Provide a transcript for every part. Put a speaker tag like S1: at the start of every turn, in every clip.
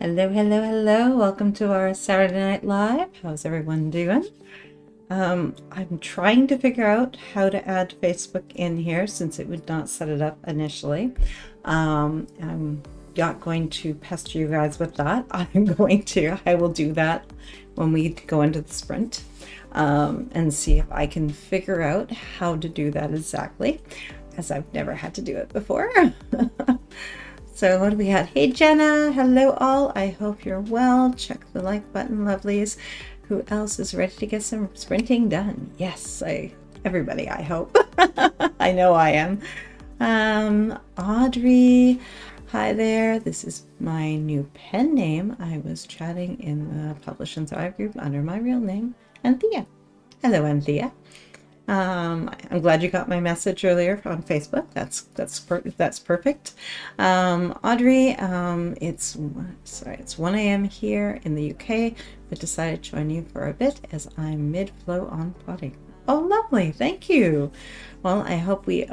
S1: Hello, hello, hello. Welcome to our Saturday Night Live. How's everyone doing? I'm trying to figure out how to add Facebook in here since it would not set it up initially. I'm not going to pester you guys with that. I will do that when we go into the sprint and see if I can figure out how to do that exactly, as I've never had to do it before. So what do we have? Hey Jenna, hello all. I hope you're well. Check the like button, lovelies. Who else is ready to get some sprinting done? Yes, everybody, I hope. I know I am. Audrey, hi there. This is my new pen name. I was chatting in the Publish and Thrive group under my real name, Anthea. Hello, Anthea. I'm glad you got my message earlier on Facebook. That's perfect. Audrey, it's 1 a.m. here in the UK, but decided to join you for a bit as I'm mid-flow on plotting. Oh, lovely. Thank you. Well, I hope we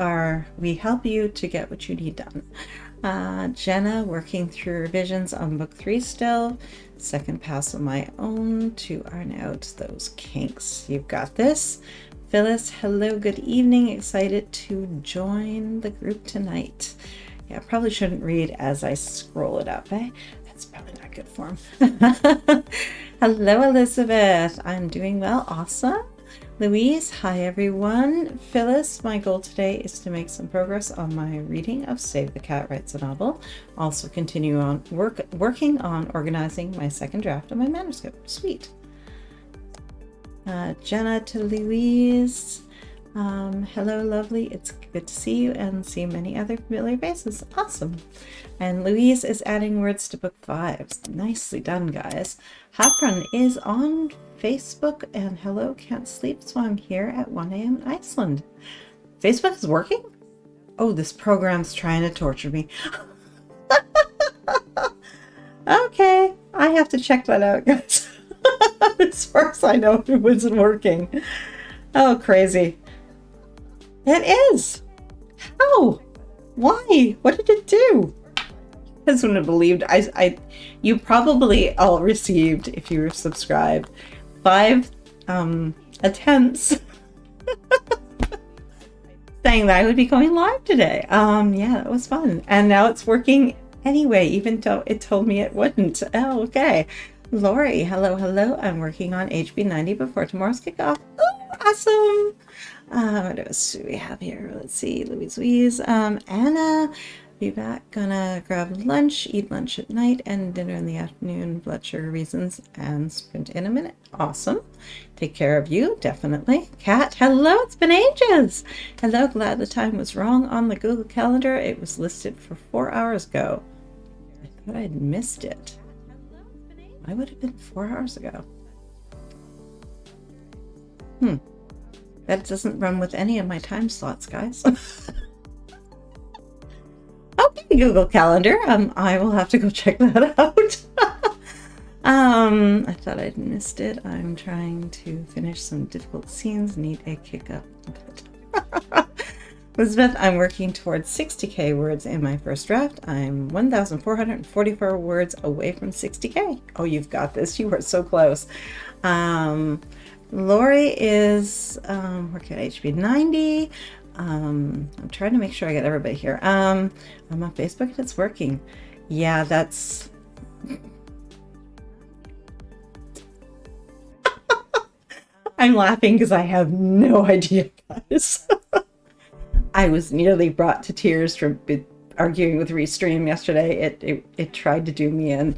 S1: help you to get what you need done. Jenna, working through revisions on book 3 still. Second pass of my own to iron out those kinks. You've got this. Phyllis, hello, good evening. Excited to join the group tonight. Yeah, I probably shouldn't read as I scroll it up, eh? That's probably not good form. Hello, Elizabeth. I'm doing well. Awesome. Louise, hi everyone. Phyllis, my goal today is to make some progress on my reading of Save the Cat Writes a Novel. Also continue on working on organizing my second draft of my manuscript. Sweet. Jenna to Louise. Hello, lovely. It's good to see you and see many other familiar faces. Awesome. And Louise is adding words to book 5. Nicely done, guys. Hafrun is on Facebook and hello, can't sleep, so I'm here at 1 a.m. in Iceland. Facebook is working? Oh, this program's trying to torture me. Okay, I have to check that out, guys. As far as I know, it wasn't working. Oh, crazy. It is. How? Why? What did it do? I just wouldn't have believed. You probably all received, if you were subscribed, 5 attempts saying that I would be going live today. Yeah, that was fun. And now it's working anyway, even though it told me it wouldn't. Oh, okay. Lori, hello, hello. I'm working on HB 90 before tomorrow's kickoff. Oh, awesome. What else do we have here? Let's see. Louise. Anna, be back. Gonna grab lunch, eat lunch at night, and dinner in the afternoon. Blood sugar reasons, and sprint in a minute. Awesome. Take care of you, definitely. Kat, hello. It's been ages. Hello. Glad the time was wrong on the Google Calendar. It was listed for 4 hours ago. I thought I'd missed it. I would have been 4 hours ago. That doesn't run with any of my time slots, guys. Okay, Google Calendar. I will have to go check that out. I thought I'd missed it. I'm trying to finish some difficult scenes. Need a kick up. Elizabeth, I'm working towards 60k words in my first draft. I'm 1,444 words away from 60k. Oh, you've got this. You are so close. Lori is working at HB 90. I'm trying to make sure I get everybody here. I'm on Facebook and it's working. Yeah, that's... I'm laughing because I have no idea, guys. I was nearly brought to tears from arguing with Restream yesterday. It tried to do me in.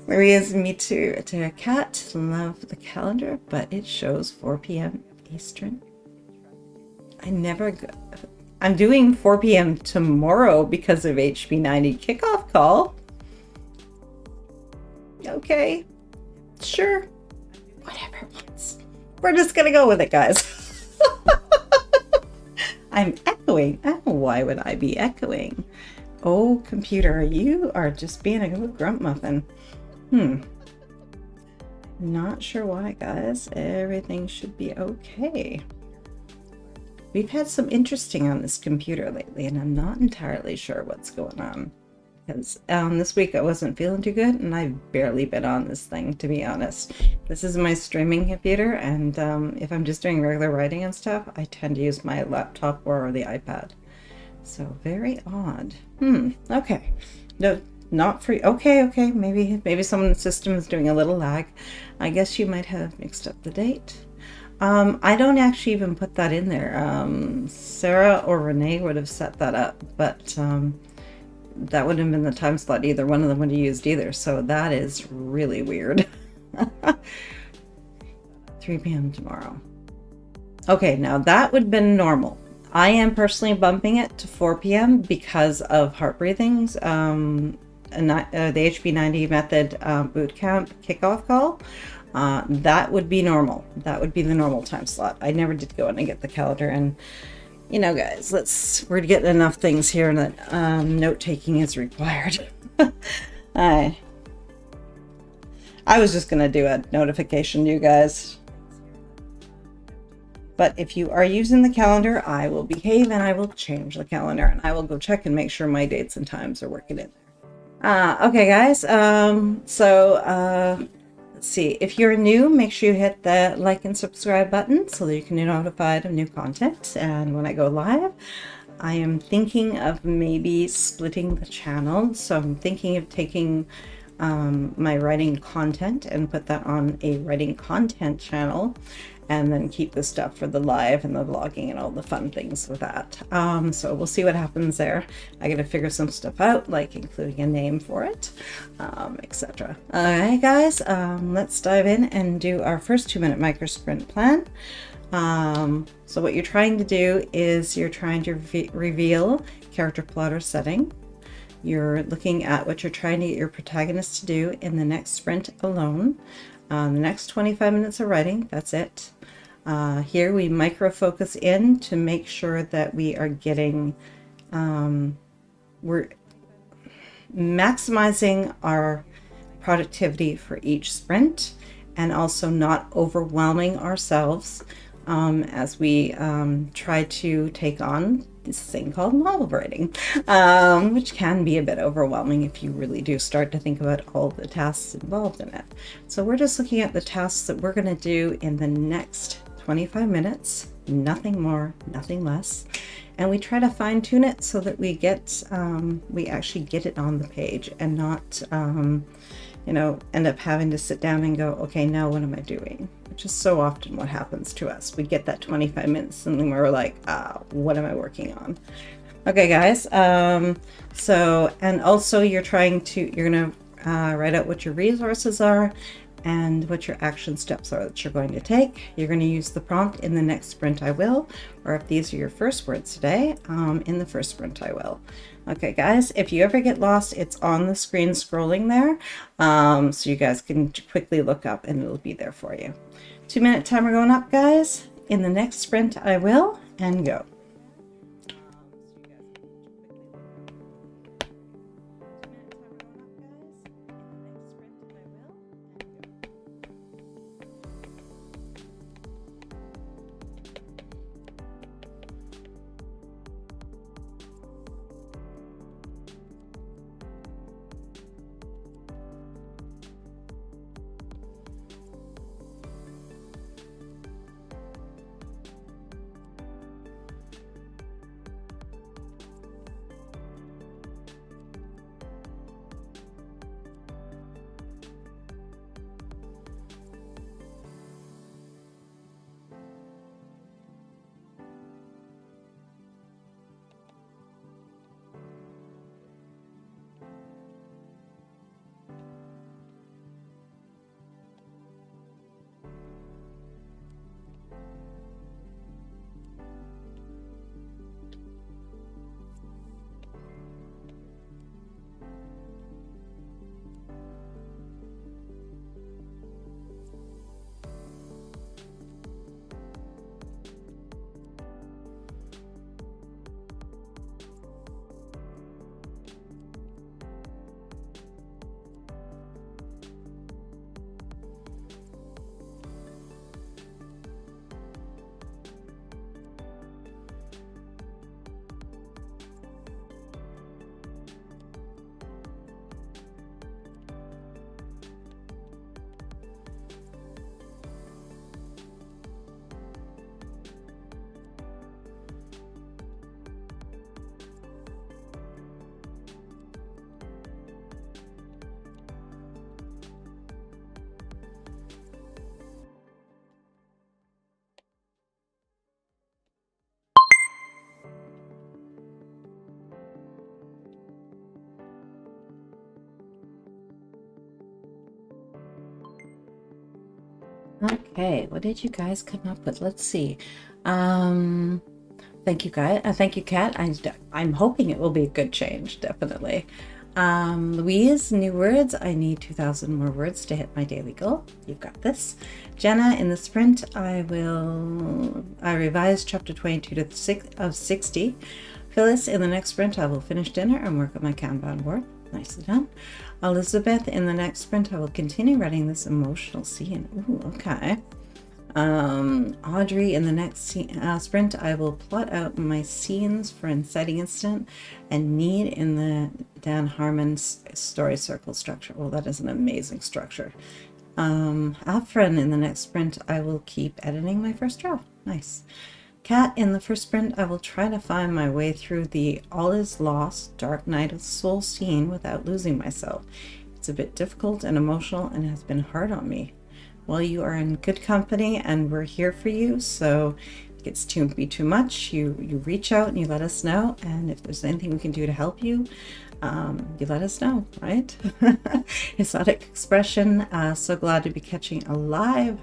S1: Maria's me too. To a cat. Love the calendar, but it shows 4 p.m. Eastern. I'm doing 4 p.m. tomorrow because of HB 90 kickoff call. Okay, sure, whatever. We're just gonna go with it, guys. I'm echoing. Oh, why would I be echoing? Oh, computer, you are just being a good grunt muffin. Not sure why, guys. Everything should be okay. We've had some interesting on this computer lately, and I'm not entirely sure what's going on. because this week I wasn't feeling too good and I've barely been on this thing, to be honest. This is my streaming computer, and if I'm just doing regular writing and stuff, I tend to use my laptop or the iPad. So very odd. Okay. No, not free. Okay, maybe someone's system is doing a little lag. I guess you might have mixed up the date. I don't actually even put that in there. Sarah or Renee would have set that up, but that wouldn't have been the time slot either. One of them would have used either, so that is really weird. 3 p.m. tomorrow. Okay, now that would have been normal. I am personally bumping it to 4 p.m. because of heart breathings. The HB90 method bootcamp kickoff call. That would be normal. That would be the normal time slot. I never did go in and get the calendar, and you know, guys, we're getting enough things here that note taking is required. I was just gonna do a notification, you guys. But if you are using the calendar, I will behave and I will change the calendar, and I will go check and make sure my dates and times are working in there. Okay, guys. Let's see. If you're new, make sure you hit the like and subscribe button so that you can be notified of new content. And when I go live, I am thinking of maybe splitting the channel. So I'm thinking of taking my writing content and put that on a writing content channel, and then keep the stuff for the live and the vlogging and all the fun things with that. So we'll see what happens there. I gotta figure some stuff out, like including a name for it, etc. All right, guys, let's dive in and do our first 2-minute micro sprint plan. So what you're trying to do is you're trying to reveal character plotter setting. You're looking at what you're trying to get your protagonist to do in the next sprint alone. The next 25 minutes of writing, that's it. Here we micro focus in to make sure that we are getting, we're maximizing our productivity for each sprint, and also not overwhelming ourselves as we try to take on this thing called novel writing, which can be a bit overwhelming if you really do start to think about all the tasks involved in it. So we're just looking at the tasks that we're going to do in the next 25 minutes, nothing more, nothing less. And we try to fine tune it so that we get, we actually get it on the page, and not, you know, end up having to sit down and go, okay, now what am I doing? Which is so often what happens to us. We get that 25 minutes and then we're like, what am I working on? Okay, guys. So, and also you're gonna write out what your resources are and what your action steps are that you're going to take. You're going to use the prompt in the next sprint I will, or if these are your first words today, in the first sprint I will. Okay, guys, if you ever get lost, it's on the screen scrolling there, so you guys can quickly look up and it'll be there for you. 2-minute timer going up, guys. In the next sprint I will, and go. Okay, what did you guys come up with? Let's see. Um, Thank you, guys. Thank you, Kat. I'm hoping it will be a good change, definitely. Louise, new words. I need 2,000 more words to hit my daily goal. You've got this. Jenna, in the sprint, I revise chapter 22 of 60. Phyllis, in the next sprint, I will finish dinner and work on my Kanban board. Nicely done. Elizabeth, in the next sprint, I will continue writing this emotional scene. Ooh, okay. Audrey, in the next sprint, I will plot out my scenes for inciting incident and need in the Dan Harmon story circle structure. Well, that is an amazing structure. Afrin, in the next sprint, I will keep editing my first draft. Nice. Kat, in the first sprint, I will try to find my way through the All Is Lost Dark Night of the Soul scene without losing myself. It's a bit difficult and emotional and has been hard on me. Well, you are in good company and we're here for you. So if it gets to be too much, you reach out and you let us know. And if there's anything we can do to help you, you let us know, right? Exotic expression. So glad to be catching alive.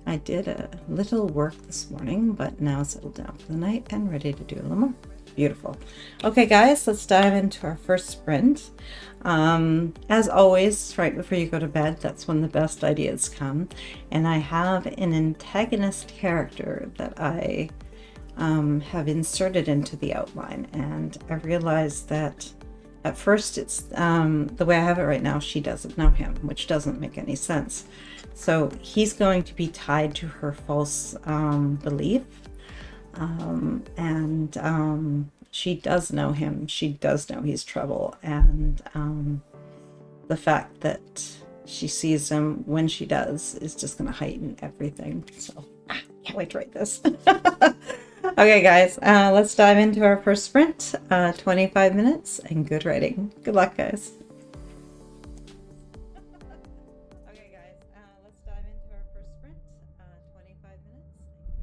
S1: I did a little work this morning, but now settled down for the night and ready to do a little more. Beautiful. Okay, guys, let's dive into our first sprint. As always, right before you go to bed, that's when the best ideas come. And I have an antagonist character that I have inserted into the outline. And I realized that at first it's the way I have it right now, she doesn't know him, which doesn't make any sense. So he's going to be tied to her false belief. She does know him. She does know he's trouble. And the fact that she sees him when she does is just going to heighten everything. So can't wait to write this. Okay, guys, let's dive into our first sprint. 25 minutes and good writing. Good luck, guys. Okay, guys, let's dive into our first sprint. 25 minutes and good writing. Good luck, guys.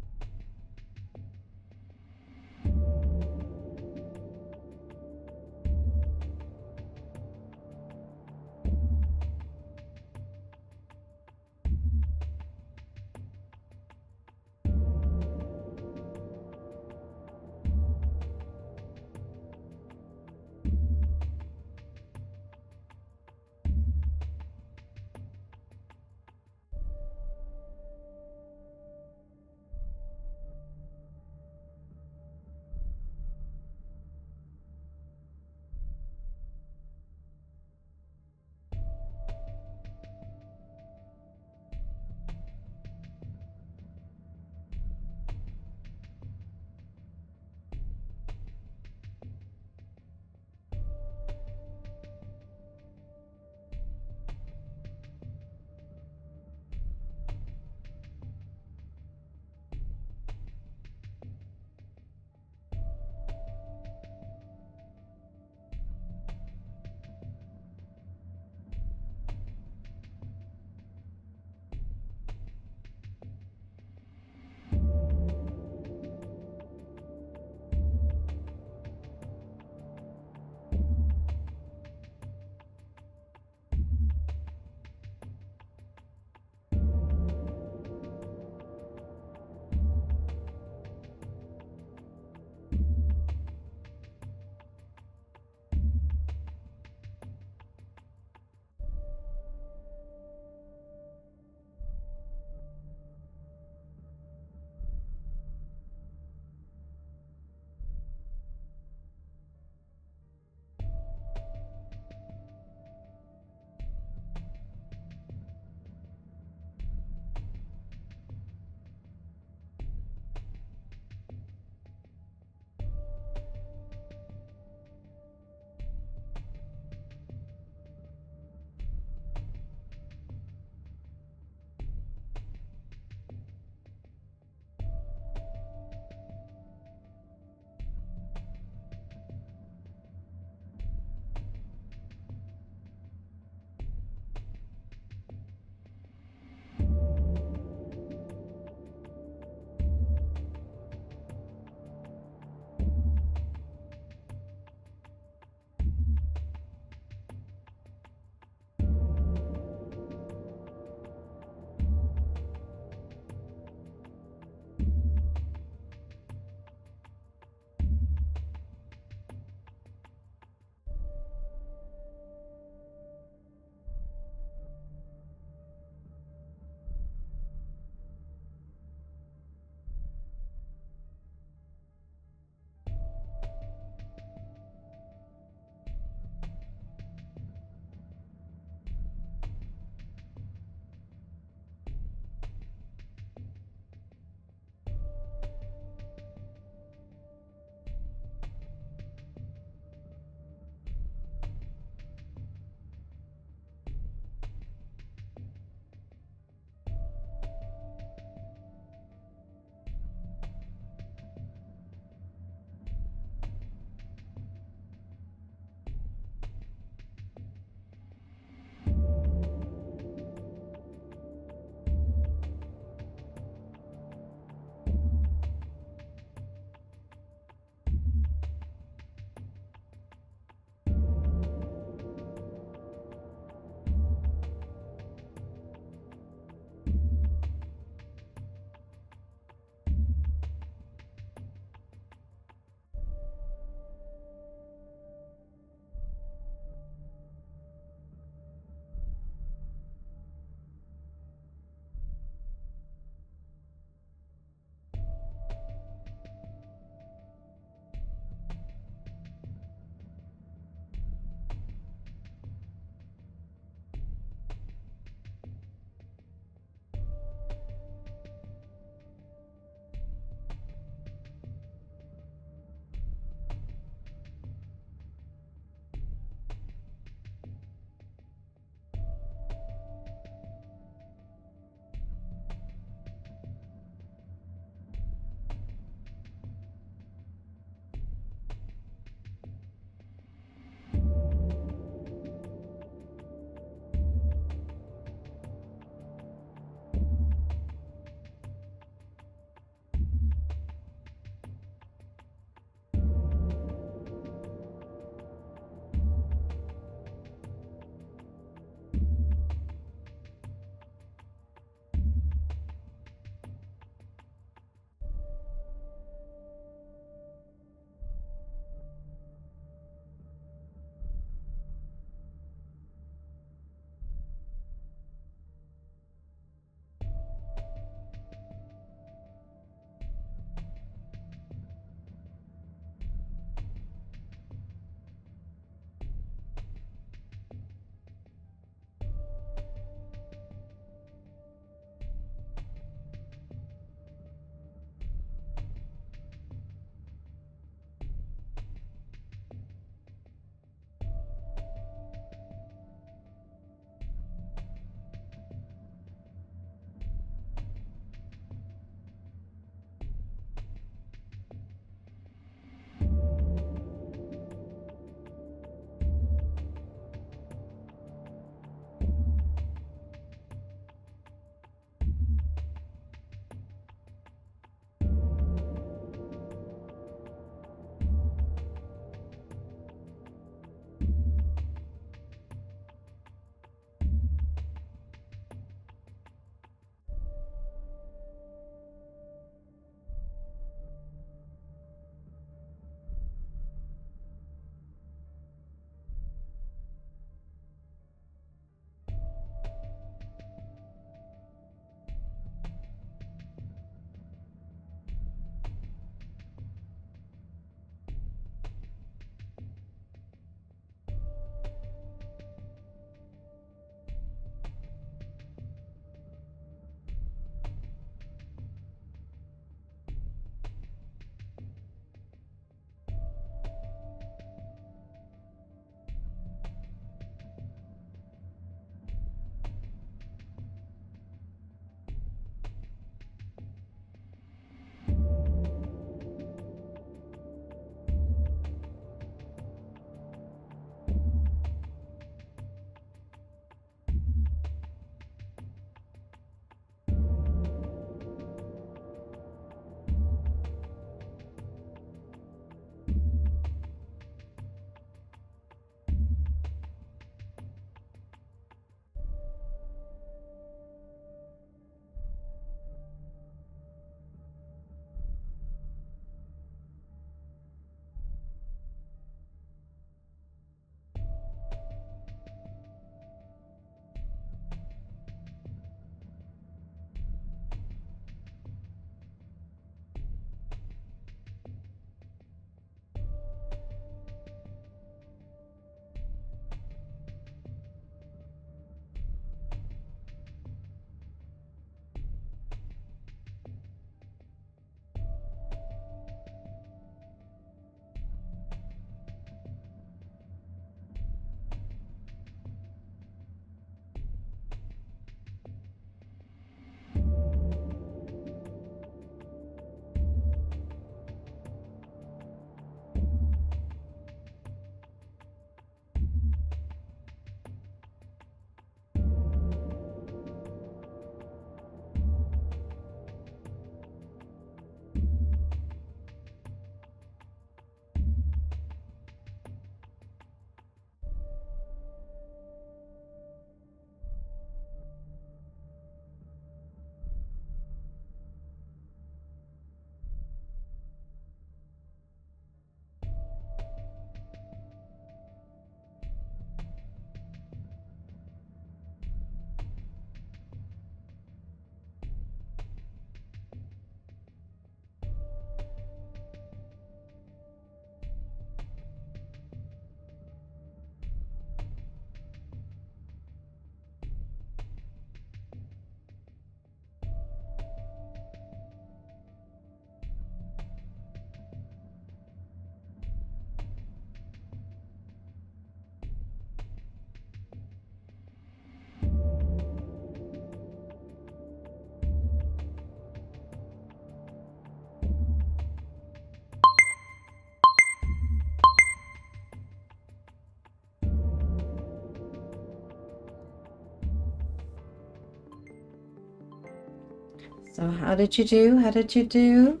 S1: So how did you do? How did you do?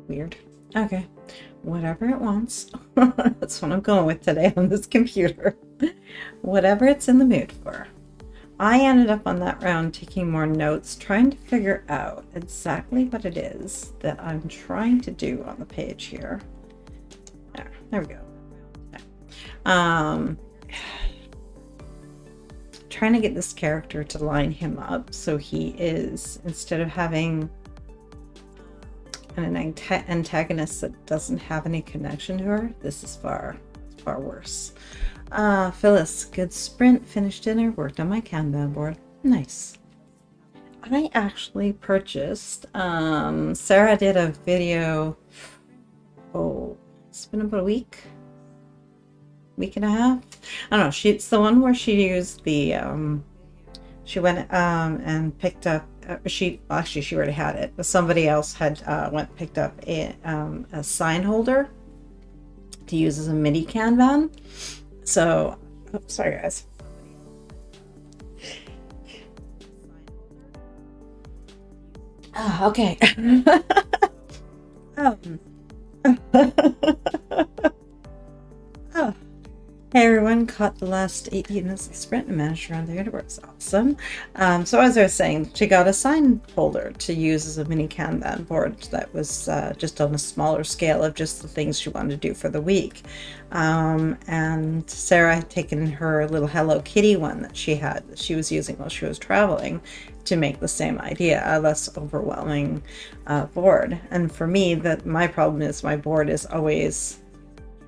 S1: Weird. Okay. Whatever it wants. That's what I'm going with today on this computer. Whatever it's in the mood for. I ended up on that round taking more notes, trying to figure out exactly what it is that I'm trying to do on the page here. There we go. Trying to get this character to line him up so he is, instead of having an antagonist that doesn't have any connection to her, this is far worse. Phyllis, good sprint, finished dinner, worked on my Kanban board. Nice. I actually purchased, Sarah did a video, it's been about a week and a half. I don't know, it's the one where she used the, she went and picked up, she already had it, but somebody else had picked up a sign holder to use as a mini Kanban. So, sorry guys. Okay. Oh. Hey everyone, caught the last 18 minutes of sprint and managed around the universe. Awesome. So as I was saying, she got a sign holder to use as a mini Kanban board that was just on a smaller scale of just the things she wanted to do for the week. And Sarah had taken her little Hello Kitty one that she was using while she was traveling to make the same idea, a less overwhelming board. And for me, my problem is my board is always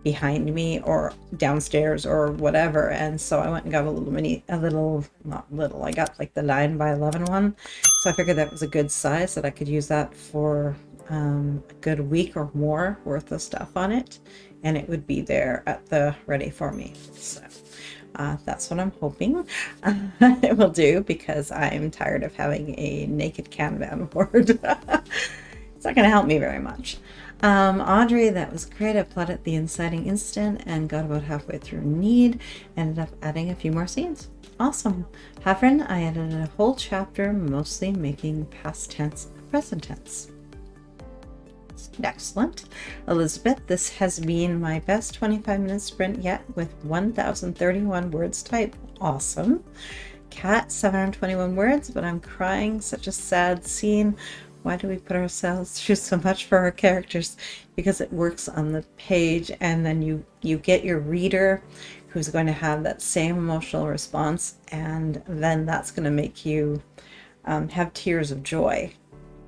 S1: behind me or downstairs or whatever, and so I went and got I got like the 9x11 one, so I figured that was a good size that I could use that for a good week or more worth of stuff on it, and it would be there at the ready for me. So that's what I'm hoping it will do, because I'm tired of having a naked Kanban board. It's not going to help me very much. Audrey, that was great. I plotted the inciting incident and got about halfway through Need. Ended up adding a few more scenes. Awesome. Hafren, I added a whole chapter, mostly making past tense present tense. Excellent. Elizabeth, this has been my best 25-minute sprint yet with 1,031 words typed. Awesome. Cat, 721 words, but I'm crying. Such a sad scene. Why do we put ourselves through so much for our characters? Because it works on the page, and then you get your reader who's going to have that same emotional response, and then that's going to make you have tears of joy.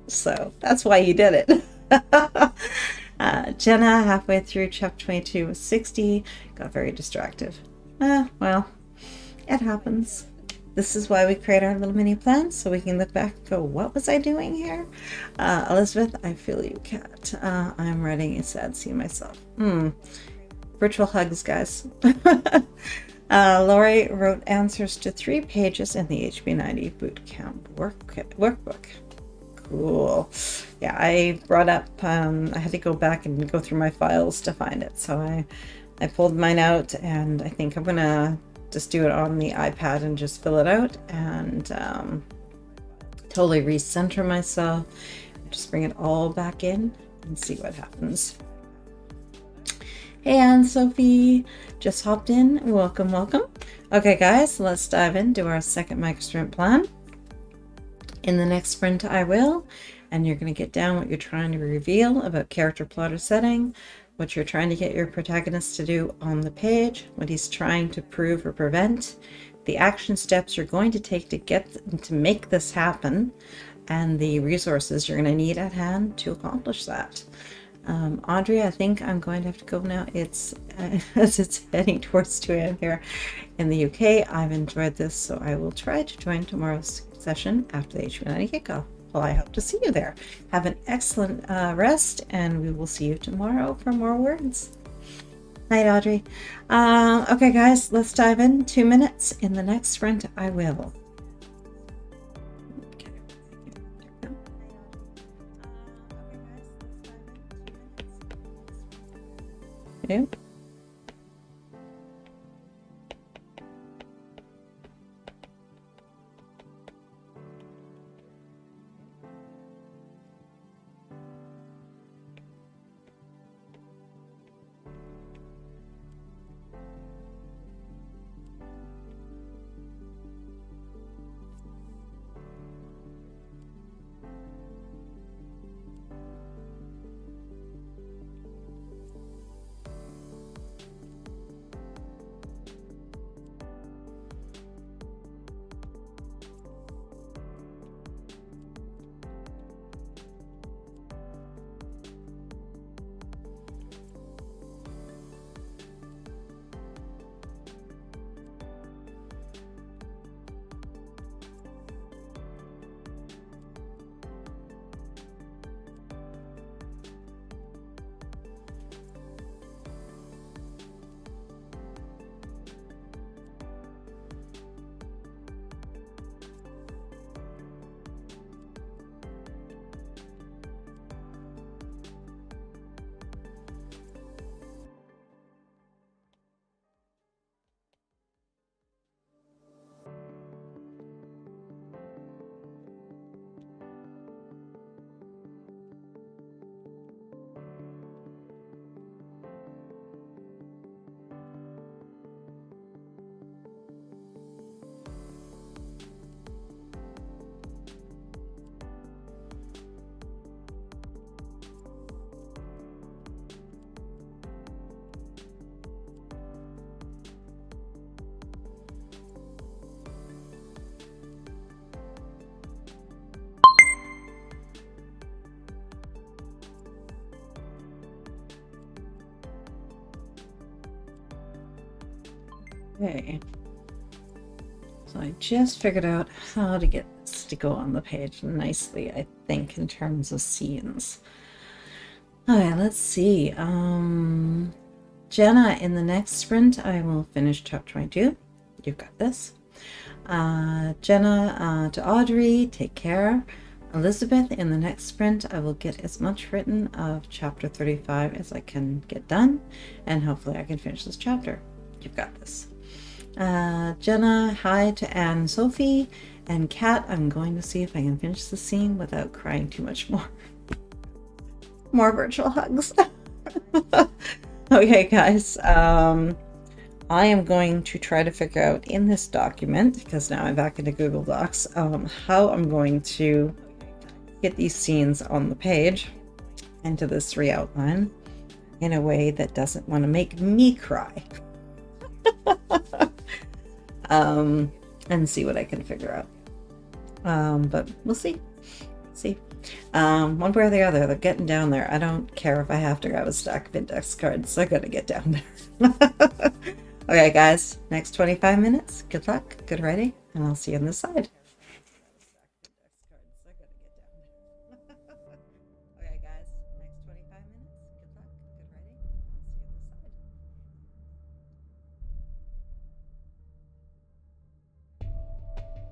S1: So that's why you did it. Jenna, halfway through chapter 22 was 60, got very distracted. Well, it happens. This is why we create our little mini plans, so we can look back and go, what was I doing here? Elizabeth, I feel you, Kat. I'm writing a sad scene myself. Virtual hugs, guys. Lori wrote answers to 3 pages in the HB90 Bootcamp workbook. Cool. Yeah, I brought up, I had to go back and go through my files to find it, so I pulled mine out, and I think I'm gonna just do it on the iPad and just fill it out, and totally recenter myself, just bring it all back in and see what happens. Hey, Anne Sophie just hopped in. Welcome. Okay guys, let's dive into our second micro sprint plan. In the next sprint I will, and you're going to get down what you're trying to reveal about character plot or setting, what you're trying to get your protagonist to do on the page, what he's trying to prove or prevent, the action steps you're going to take to make this happen, and the resources you're going to need at hand to accomplish that. Audrey, I think I'm going to have to go now. It's as it's heading towards 2 a.m. here in the UK. I've enjoyed this, so I will try to join tomorrow's session after the HB90 kickoff. Well, I hope to see you there. Have an excellent rest, and we will see you tomorrow for more words. Night, Audrey. Okay, guys, let's dive in. 2 minutes. In the next sprint, I will. Okay. Okay. So I just figured out how to get this to go on the page nicely, I think, in terms of scenes. Okay, let's see. Jenna, in the next sprint, I will finish chapter 22. You've got this. Jenna, to Audrey, take care. Elizabeth, in the next sprint, I will get as much written of chapter 35 as I can get done, and hopefully I can finish this chapter. You've got this. Jenna, hi to Anne and Sophie, and Kat, I'm going to see if I can finish the scene without crying too much more. More virtual hugs. Okay, guys. I am going to try to figure out in this document, because now I'm back into Google Docs, how I'm going to get these scenes on the page into this re-outline in a way that doesn't want to make me cry. And see what I can figure out. But we'll see. One way or the other, they're getting down there. I don't care if I have to grab a stack of index cards. I gotta get down there. Okay, guys, next 25 minutes. Good luck, good writing, and I'll see you on the side. Okay, guys, next 25 minutes. Good luck, good writing, and I'll see you on the side.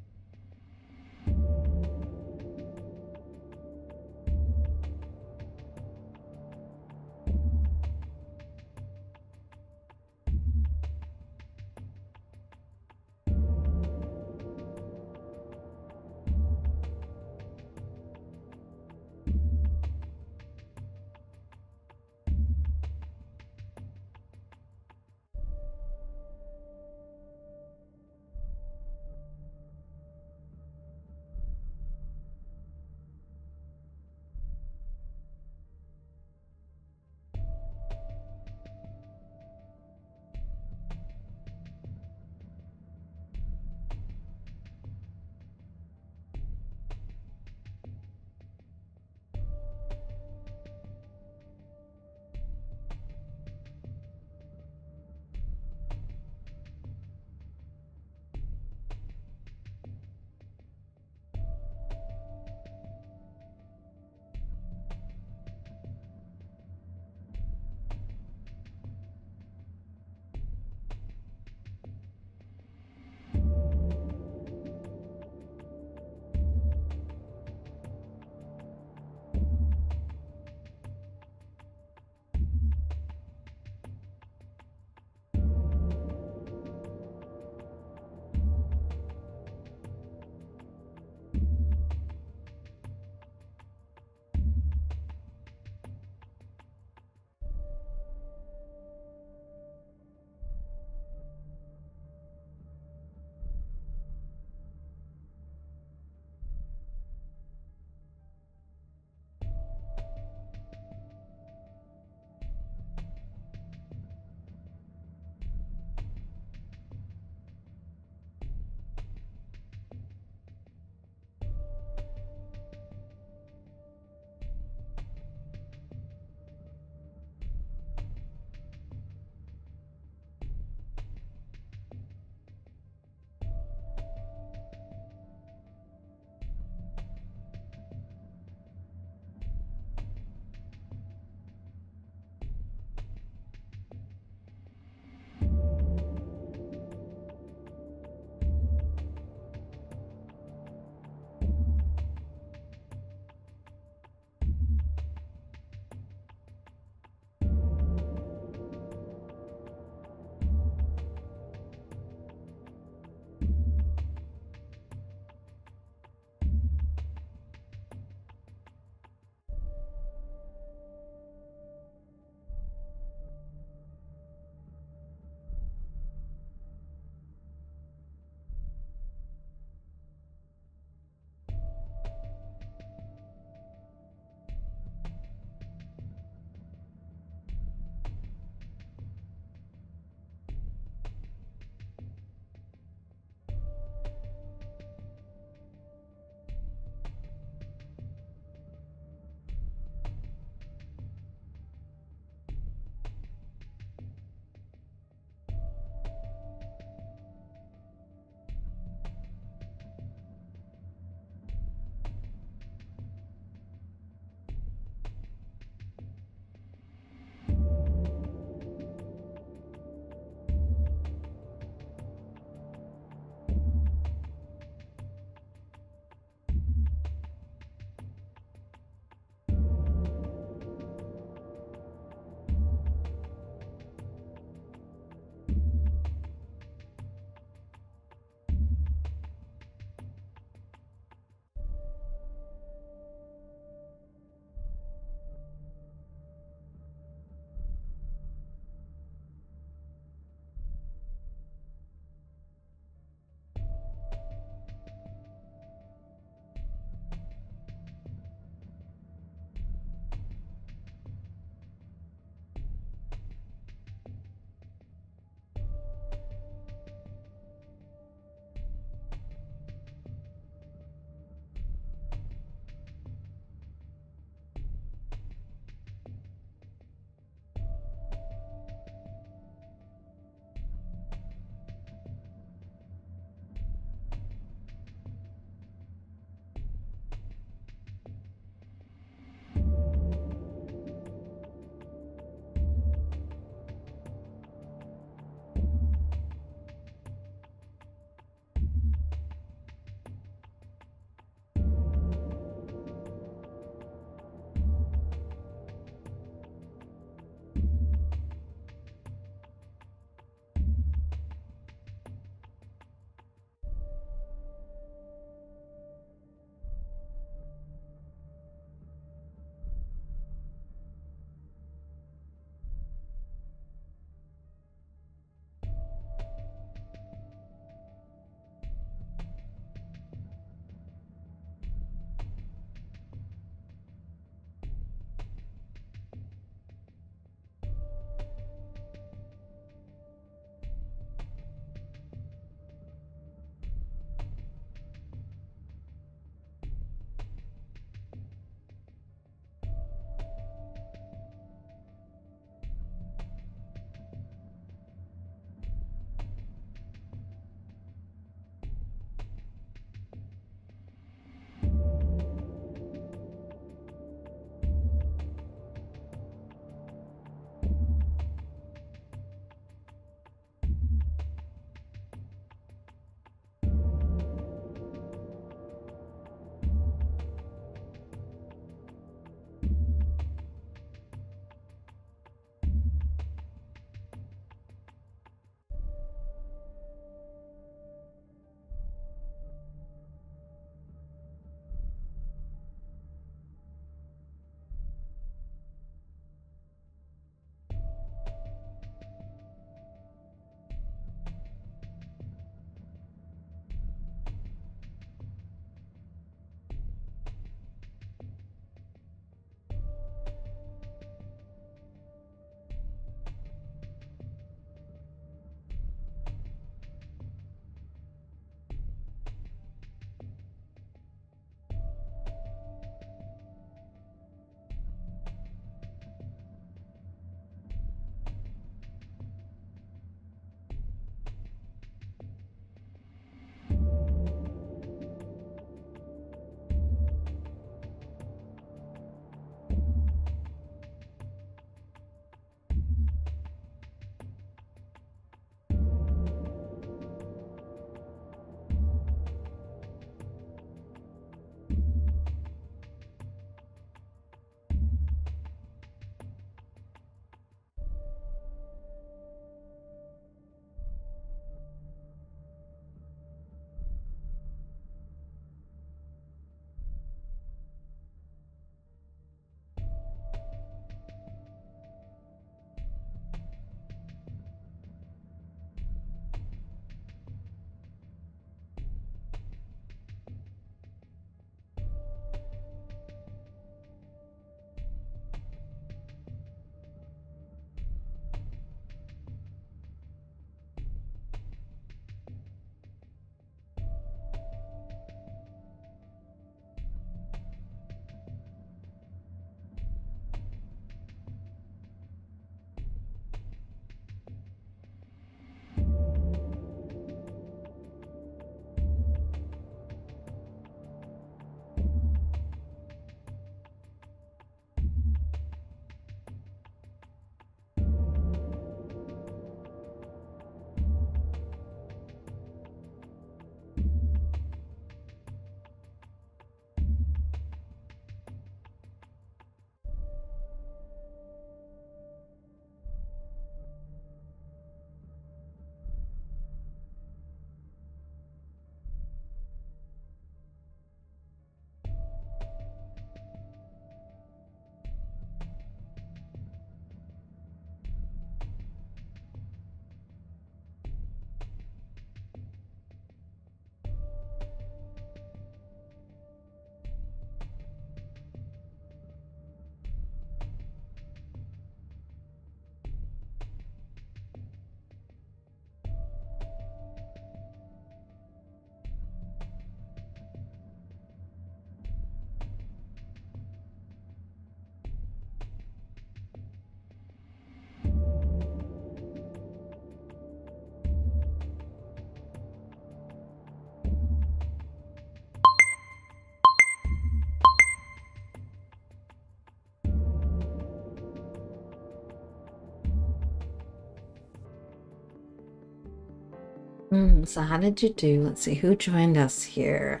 S1: So how did you do? Let's see, who joined us here?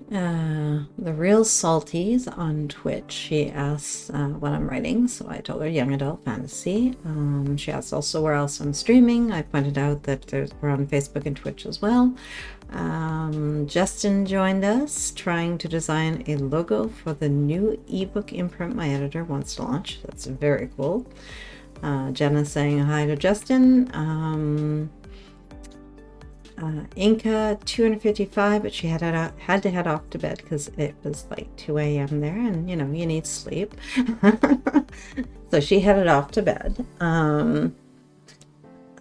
S1: The Real Salties on Twitch. She asks what I'm writing, so I told her young adult fantasy. She asked also where else I'm streaming. I pointed out that we're on Facebook and Twitch as well. Justin joined us, trying to design a logo for the new ebook imprint my editor wants to launch. That's very cool. Jenna saying hi to Justin. Inca 255, but she had to head off to bed because it was like 2 a.m. there, and you know, you need sleep. So she headed off to bed.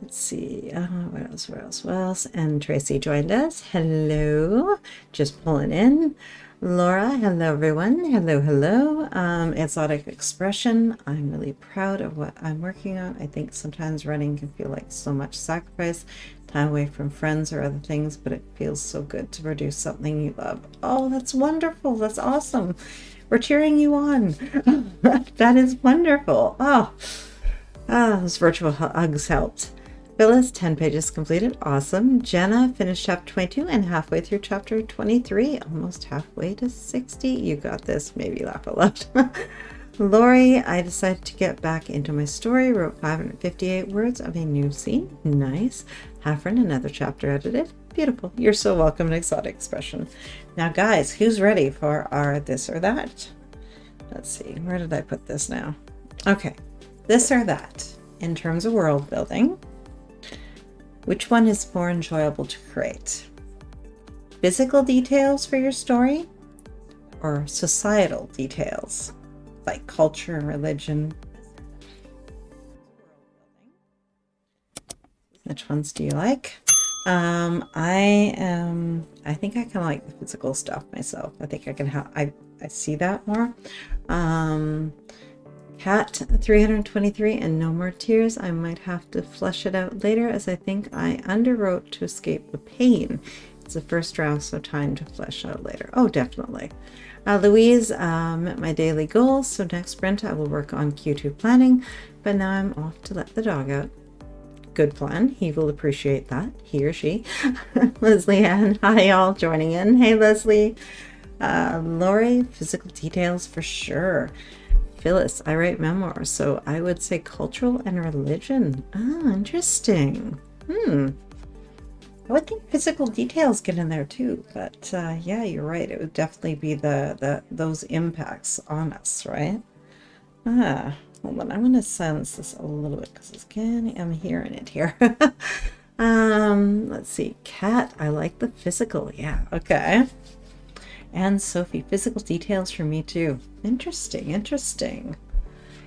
S1: Let's see, where else? And Tracy joined us. Hello, just pulling in. Laura, hello everyone. Hello. Exotic Expression. I'm really proud of what I'm working on. I think sometimes running can feel like so much sacrifice, time away from friends or other things, but it feels so good to produce something you love. Oh, that's wonderful. That's awesome. We're cheering you on. That is wonderful. Those virtual hugs helped. Phyllis, 10 pages completed. Awesome. Jenna finished chapter 22 and halfway through chapter 23, almost halfway to 60. You got this. Maybe laugh out loud. Lori, I decided to get back into my story. Wrote 558 words of a new scene. Nice. Hafren, another chapter edited. Beautiful. You're so welcome in Exotic Expression. Now, guys, who's ready for our this or that? Let's see. Where did I put this now? Okay. This or that. In terms of world building, which one is more enjoyable to create? Physical details for your story or societal details like culture and religion? Which ones do you like? I think I kind of like the physical stuff myself. I think I can I see that more. Cat 323 and No More Tears. I might have to flesh it out later, as I think I underwrote to escape the pain. It's the first draft, so time to flesh out later. Oh, definitely. Louise, met my daily goals, so next sprint I will work on Q2 planning, but now I'm off to let the dog out. Good plan. He will appreciate that, he or she. Leslie Ann, hi y'all joining in. Hey Leslie. Lori, physical details for sure. Phyllis, I write memoirs, so I would say cultural and religion. Interesting. I would think physical details get in there too, but yeah, you're right. It would definitely be those impacts on us, right? Hold on. I'm going to silence this a little bit because I'm hearing it here. Let's see. Cat, I like the physical. Yeah, okay. And Sophie, physical details for me too. Interesting.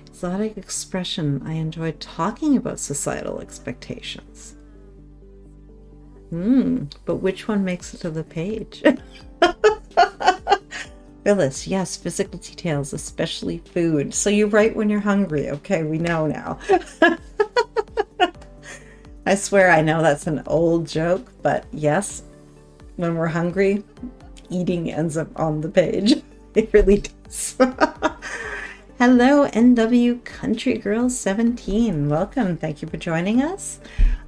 S1: Exotic Expression, I enjoyed talking about societal expectations. But which one makes it to the page? Phyllis, yes, physical details, especially food. So you write when you're hungry. Okay, we know now. I swear I know that's an old joke, but yes, when we're hungry, eating ends up on the page. It really does. Hello, NW Country Girl 17. Welcome. Thank you for joining us.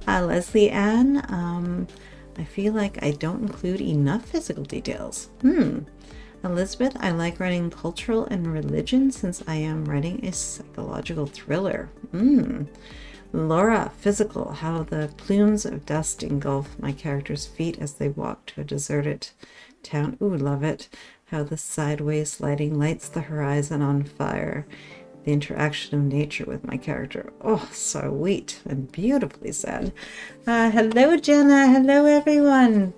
S1: Leslie Ann, I feel like I don't include enough physical details. Elizabeth, I like writing cultural and religion since I am writing a psychological thriller. Laura, physical, how the plumes of dust engulf my character's feet as they walk to a deserted town. Ooh, love it. How the sideways lighting lights the horizon on fire. The interaction of nature with my character. Oh, sweet and beautifully said. Hello, Jenna. Hello, everyone.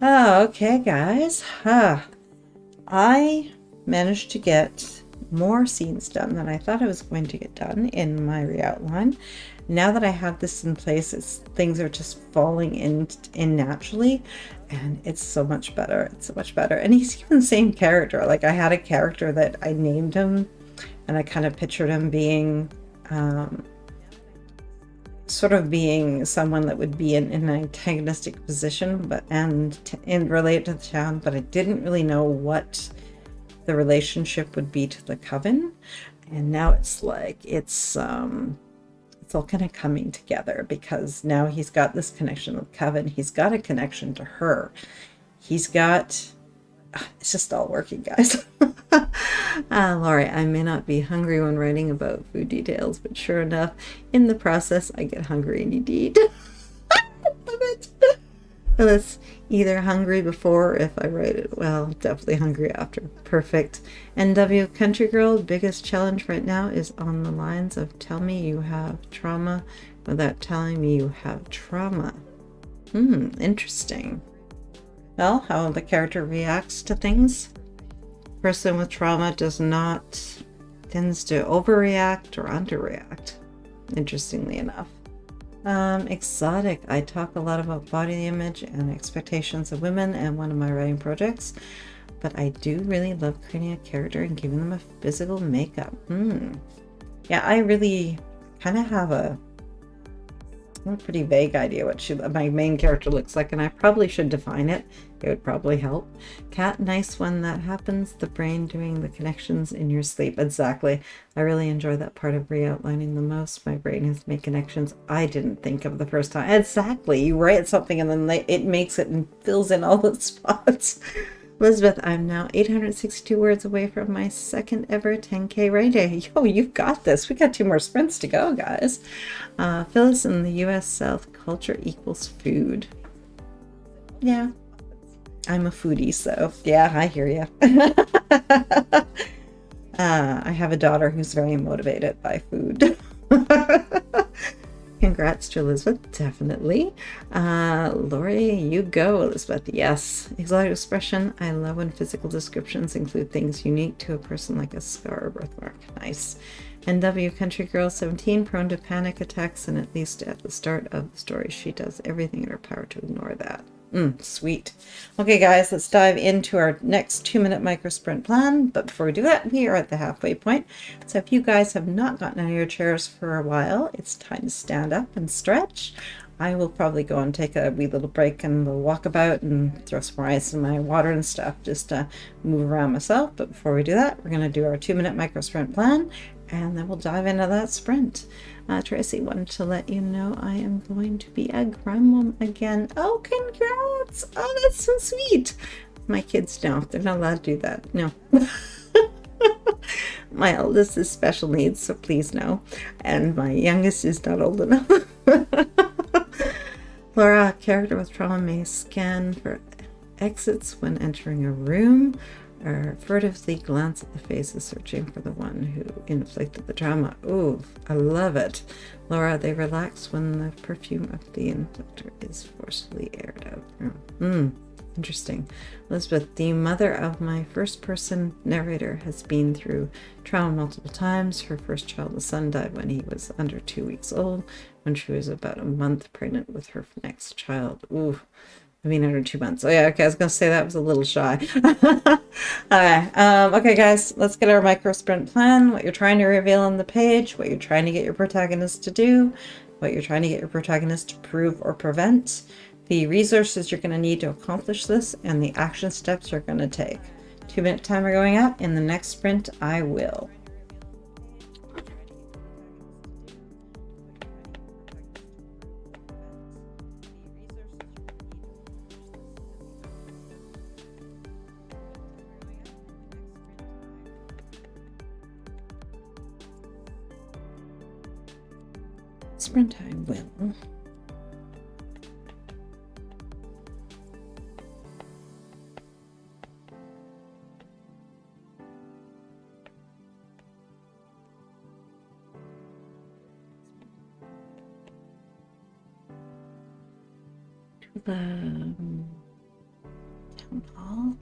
S1: Oh, okay, guys. I managed to get more scenes done than I thought I was going to get done in my re-outline. Now that I have this in place, things are just falling in naturally, and it's so much better. It's so much better. And he's even the same character. Like, I had a character that I named him, and I kind of pictured him being sort of being someone that would be in an antagonistic position, and relate to the town, but I didn't really know what the relationship would be to the coven. And now it's like all kind of coming together because now he's got this connection with Kevin. He's got a connection to her. He's got, it's just all working, guys. Lori, I may not be hungry when writing about food details, but sure enough, in the process, I get hungry and indeed. Love it. Well, it's either hungry before if I write it well, definitely hungry after. Perfect. NW Country Girl, biggest challenge right now is on the lines of tell me you have trauma without telling me you have trauma. Interesting. Well, how the character reacts to things. Person with trauma tends to overreact or underreact, interestingly enough. Exotic. I talk a lot about body image and expectations of women in one of my writing projects, but I do really love creating a character and giving them a physical makeup. Yeah, I really kind of have a pretty vague idea what my main character looks like, and I probably should define it. It would probably help. Cat, nice when that happens. The brain doing the connections in your sleep. Exactly. I really enjoy that part of re-outlining the most. My brain has made connections I didn't think of the first time. Exactly. You write something and then it makes it and fills in all the spots. Elizabeth, I'm now 862 words away from my second ever 10K rain day. Yo, you've got this. We got 2 more sprints to go, guys. Phyllis, in the U.S. South, culture equals food. Yeah, I'm a foodie, so yeah, I hear you. I have a daughter who's very motivated by food. Congrats to Elizabeth, definitely. Lori, you go, Elizabeth. Yes. Exotic expression. I love when physical descriptions include things unique to a person like a scar or birthmark. Nice. NW Country Girl 17, prone to panic attacks, and at least at the start of the story, she does everything in her power to ignore that. Sweet. Okay, guys, let's dive into our next 2-minute micro sprint plan. But before we do that, we are at the halfway point. So if you guys have not gotten out of your chairs for a while, it's time to stand up and stretch. I will probably go and take a wee little break and we'll walk about and throw some more ice in my water and stuff just to move around myself. But before we do that, we're going to do our 2-minute micro sprint plan, and then we'll dive into that sprint. Tracy, wanted to let you know I am going to be a grandmom again. Oh, congrats! Oh, that's so sweet. My kids don't. They're not allowed to do that. No. My eldest is special needs, so please no. And my youngest is not old enough. Laura, character with trauma may scan for exits when entering a room, or furtively glance at the faces searching for the one who inflicted the trauma. Ooh, I love it. Laura, they relax when the perfume of the inflictor is forcefully aired out. Interesting. Elizabeth, the mother of my first-person narrator has been through trauma multiple times. Her first child, the son, died when he was under 2 weeks old, when she was about a month pregnant with her next child. Ooh. I mean, under 2 months. Oh, yeah, okay, I was going to say that was a little shy. Okay, guys, let's get our micro sprint plan. What you're trying to reveal on the page, what you're trying to get your protagonist to do, what you're trying to get your protagonist to prove or prevent, the resources you're going to need to accomplish this, and the action steps you're going to take. 2-minute timer going up. In the next sprint, I will. Sprint, I will. Town hall.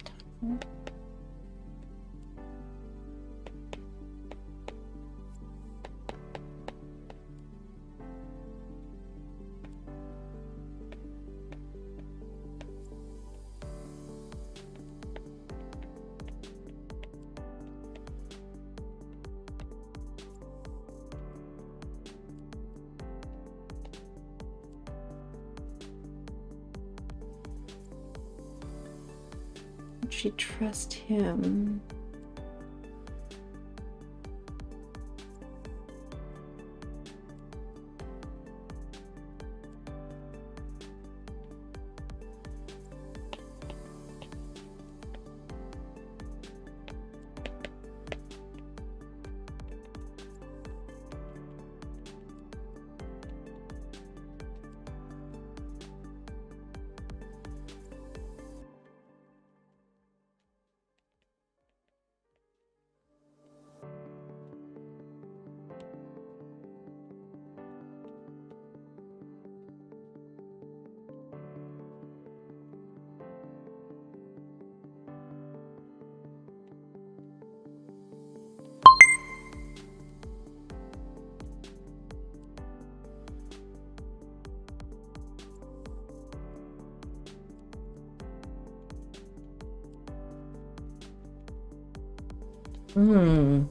S1: She trust him. Hmm.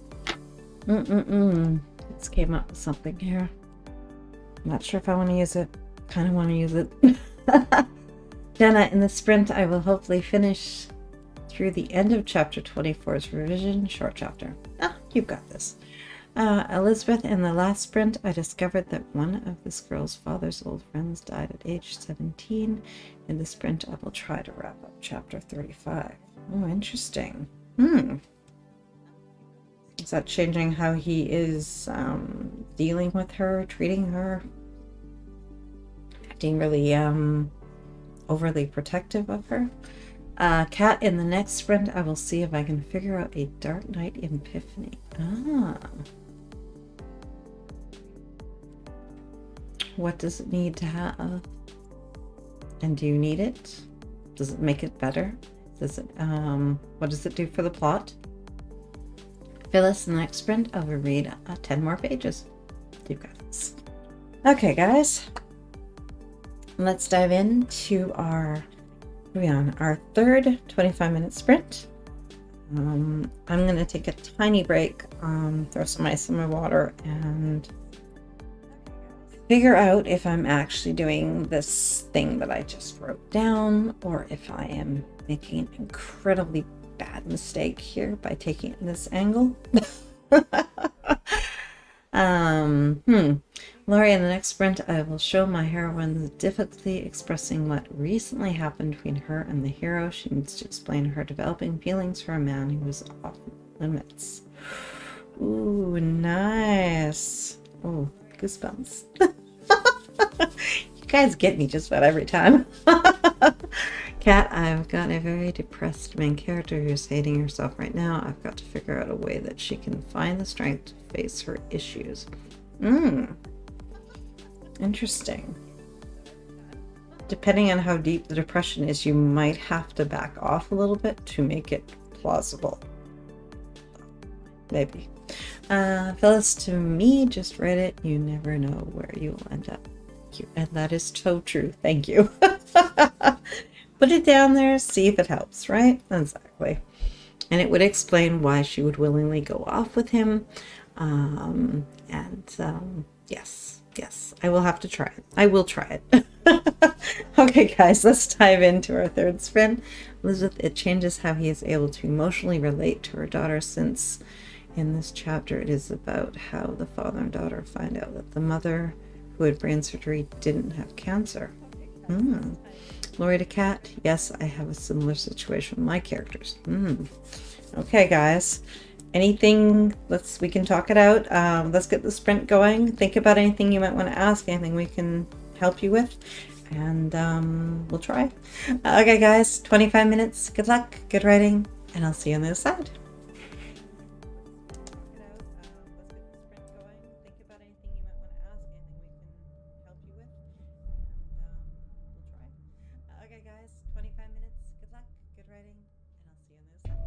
S1: This came up with something here. I'm not sure if I want to use it. Kind of want to use it. Jenna, in the sprint, I will hopefully finish through the end of chapter 24's revision short chapter. Ah, you've got this. Elizabeth, in the last sprint, I discovered that one of this girl's father's old friends died at age 17. In the sprint, I will try to wrap up chapter 35. Oh, interesting. Is that changing how he is dealing with her, treating her? Acting really overly protective of her? Cat, in the next sprint, I will see if I can figure out a Dark Knight epiphany. Ah. What does it need to have? And do you need it? Does it make it better? Does it, what does it do for the plot? Phyllis, in the next sprint, I will read 10 more pages. You've got this. Okay, guys. Let's dive into our third 25-minute sprint. I'm going to take a tiny break, throw some ice in my water, and figure out if I'm actually doing this thing that I just wrote down, or if I am making an incredibly bad mistake here by taking this angle. Laurie, in the next sprint, I will show my heroine the difficulty expressing what recently happened between her and the hero. She needs to explain her developing feelings for a man who was off limits. Ooh, nice. Oh, goosebumps. You guys get me just about every time. Kat, I've got a very depressed main character who's hating herself right now. I've got to figure out a way that she can find the strength to face her issues. Interesting. Depending on how deep the depression is, you might have to back off a little bit to make it plausible. Maybe. Phyllis, to me, just read it. You never know where you will end up. And that is so true. Thank you. Put it down there, see if it helps, right? Exactly. And it would explain why she would willingly go off with him. Yes, I will have to try it. I will try it. Okay, guys, let's dive into our third sprint. Elizabeth, it changes how he is able to emotionally relate to her daughter, since in this chapter it is about how the father and daughter find out that the mother who had brain surgery didn't have cancer. Lori to Cat, yes, I have a similar situation with my characters. Okay, guys. Anything, we can talk it out. Let's get the sprint going. Think about anything you might want to ask, anything we can help you with, and we'll try. Okay, guys, 25 minutes. Good luck, good writing, and I'll see you on the other side. Okay, guys, 25 minutes. Good luck, good writing, and I'll see you on the other side.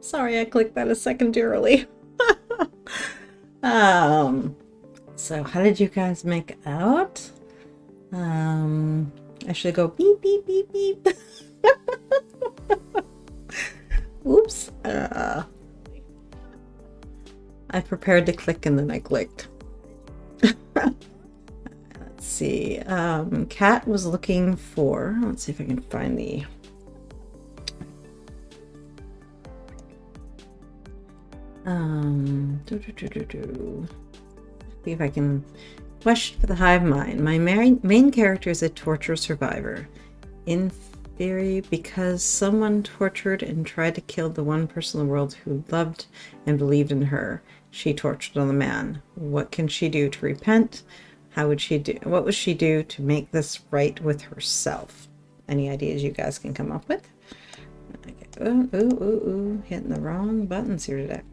S1: Sorry, I clicked that a second too early. So how did you guys make out? I should go beep, beep, beep, beep. Oops. I prepared to click and then I clicked. Let's see. Kat was looking for, let's see if I can find the see if I can. Question for the hive mind. My main character is a torture survivor. In theory, because someone tortured and tried to kill the one person in the world who loved and believed in her. She tortured on the man. What can she do to repent? What would she do to make this right with herself? Any ideas you guys can come up with? Okay. Ooh, hitting the wrong buttons here today.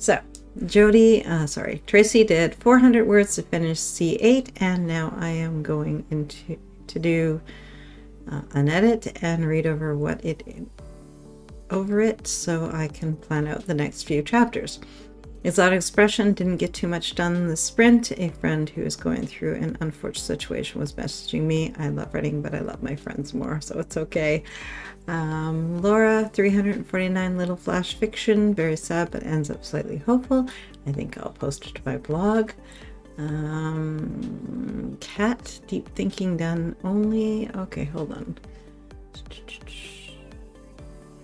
S1: So, Tracy did 400 words to finish C8, and now I am going to do an edit and read over it so I can plan out the next few chapters. Exotic expression, didn't get too much done this sprint. A friend who is going through an unfortunate situation was messaging me. I love writing, but I love my friends more, so it's okay. Laura, 349 little flash fiction, very sad but ends up slightly hopeful. I think I'll post it to my blog. Cat, deep thinking done only. Okay, hold on.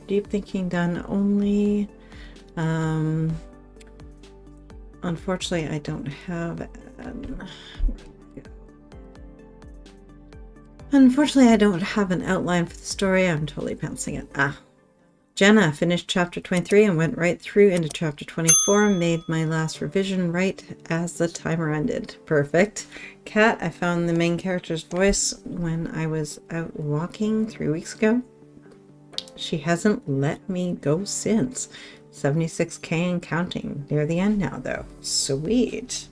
S1: Deep thinking done only. Unfortunately, I don't have. Unfortunately, I don't have an outline for the story. I'm totally pouncing it. Jenna finished chapter 23 and went right through into chapter 24. Made my last revision right as the timer ended. Perfect. Kat, I found the main character's voice when I was out walking 3 weeks ago. She hasn't let me go since. 76K and counting. Near the end now, though. Sweet.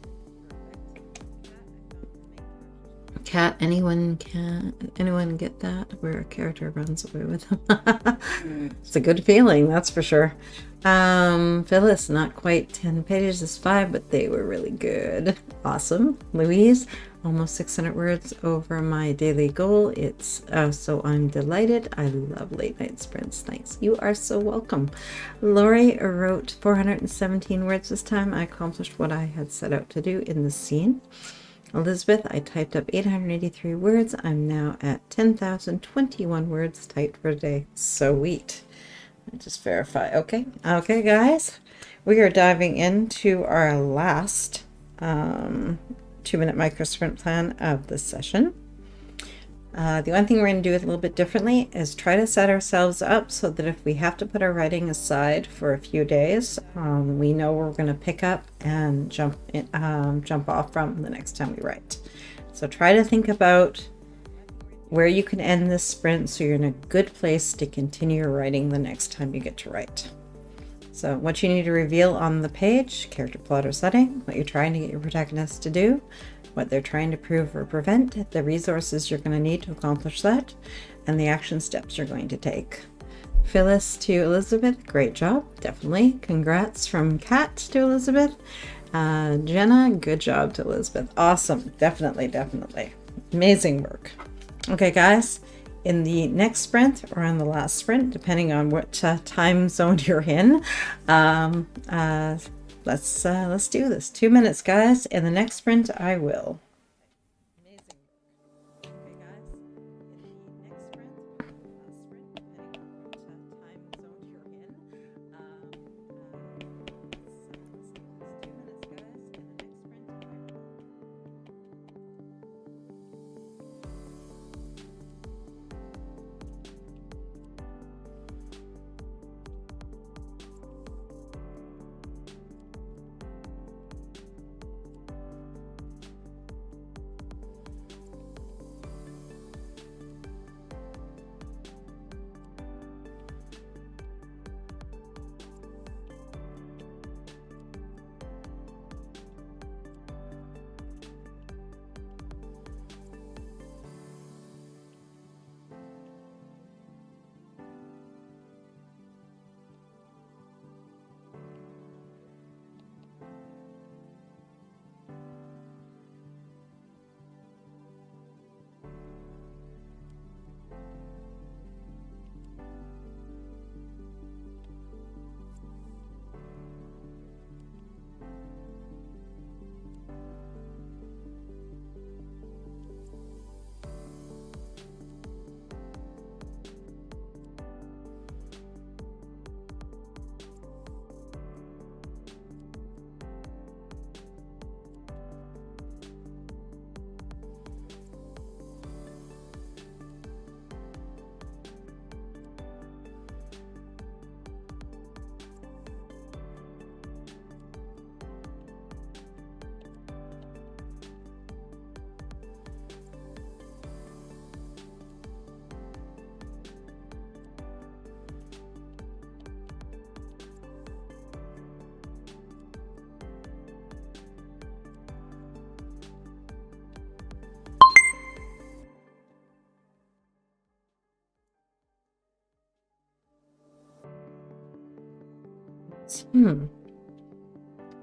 S1: Cat, anyone get that? Where a character runs away with them? It's a good feeling, that's for sure. Phyllis, not quite 10 pages, is 5, but they were really good. Awesome. Louise, almost 600 words over my daily goal. It's so I'm delighted. I love late night sprints. Thanks. You are so welcome. Lori wrote 417 words this time. I accomplished what I had set out to do in the scene. Elizabeth, I typed up 883 words. I'm now at 10,021 words typed for today. Sweet. Let me just verify. Okay, guys. We are diving into our last 2-minute micro sprint plan of the session. The one thing we're going to do it a little bit differently is try to set ourselves up so that if we have to put our writing aside for a few days, we know we're going to pick up and jump off from the next time we write. So try to think about where you can end this sprint so you're in a good place to continue your writing the next time you get to write. So what you need to reveal on the page, character, plot, or setting, what you're trying to get your protagonist to do, what they're trying to prove or prevent, the resources you're going to need to accomplish that, and the action steps you're going to take. Phyllis to Elizabeth, great job, definitely. Congrats from Kat to Elizabeth. Jenna, good job to Elizabeth. Awesome, definitely. Amazing work. Okay, guys, in the next sprint or on the last sprint, depending on what time zone you're in, let's do this. 2 minutes, guys. In the next sprint, I will. Amazing. Okay, guys. In the next sprint, depending on what time zone you're in, let's do this. 2 minutes, guys. In the next sprint, I will.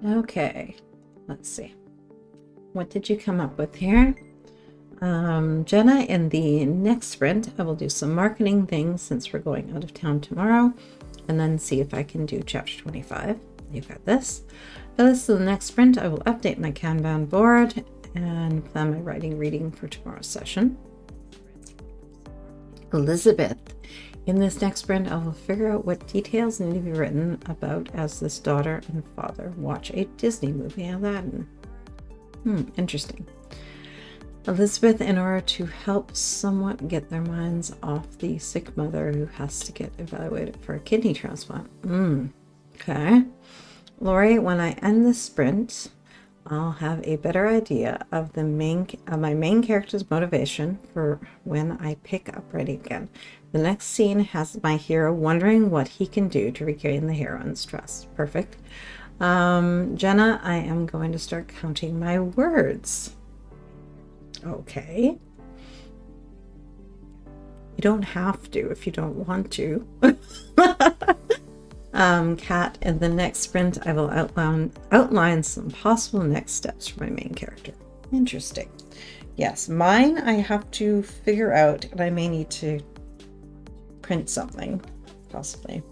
S1: Okay, let's see. What did you come up with here? Jenna, in the next sprint, I will do some marketing things since we're going out of town tomorrow, and then see if I can do chapter 25. You've got this. Phyllis, in the next sprint, I will update my Kanban board and plan my writing reading for tomorrow's session. Elizabeth, in this next sprint, I will figure out what details need to be written about as this daughter and father watch a Disney movie. Aladdin. Interesting. Elizabeth, in order to help somewhat get their minds off the sick mother who has to get evaluated for a kidney transplant. Okay. Lori, when I end the sprint, I'll have a better idea of my main character's motivation for when I pick up writing again. The next scene has my hero wondering what he can do to regain the heroine's trust. Perfect. Jenna, I am going to start counting my words. Okay. You don't have to if you don't want to. Kat, in the next sprint, I will outline some possible next steps for my main character. Interesting. Yes, mine I have to figure out, and I may need to print something, possibly.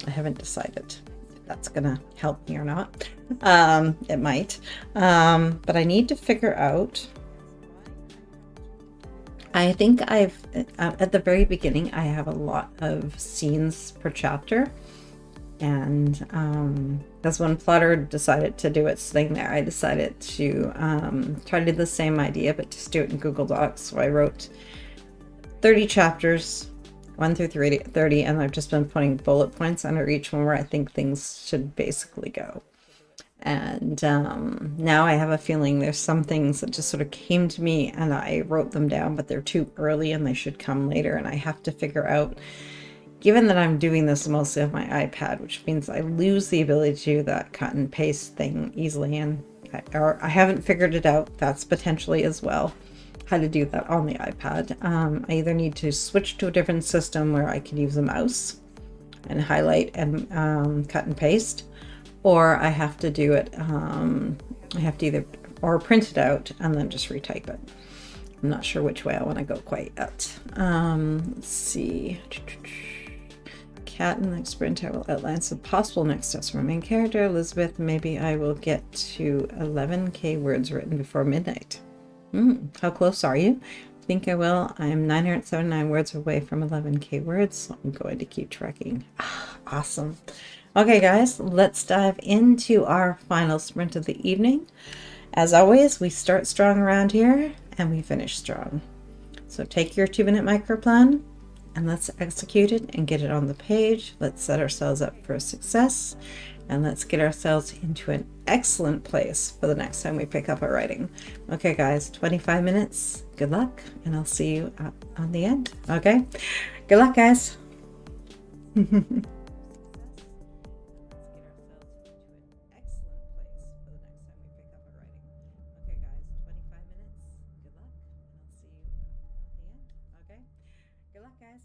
S1: I haven't decided if that's gonna help me or not. It might. But I need to figure out. I think at the very beginning, I have a lot of scenes per chapter. And that's when Plotter decided to do its thing there. I decided to try to do the same idea, but just do it in Google Docs. So I wrote 30 chapters, 1 through 30, and I've just been putting bullet points under each one where I think things should basically go. And now I have a feeling there's some things that just sort of came to me and I wrote them down, but they're too early and they should come later. And I have to figure out, given that I'm doing this mostly on my iPad, which means I lose the ability to do that cut and paste thing easily, and I haven't figured it out. That's potentially as well how to do that on the iPad. I either need to switch to a different system where I can use the mouse and highlight and cut and paste, or I have to do it, I have to either or print it out and then just retype it. I'm not sure which way I want to go quite yet. Let's see. Kat, in the next sprint, I will outline some possible next steps for my main character. Elizabeth, maybe I will get to 11K words written before midnight. How close are you? I think I will. I am 979 words away from 11K words, so I'm going to keep tracking. Awesome. Okay, guys, let's dive into our final sprint of the evening. As always, we start strong around here and we finish strong. So take your 2-minute micro plan and let's execute it and get it on the page. Let's set ourselves up for success and let's get ourselves into an excellent place for the next time we pick up our writing. Okay, guys, 25 minutes. Good luck, and I'll see you on the end. Okay, good luck, guys. Good luck, guys.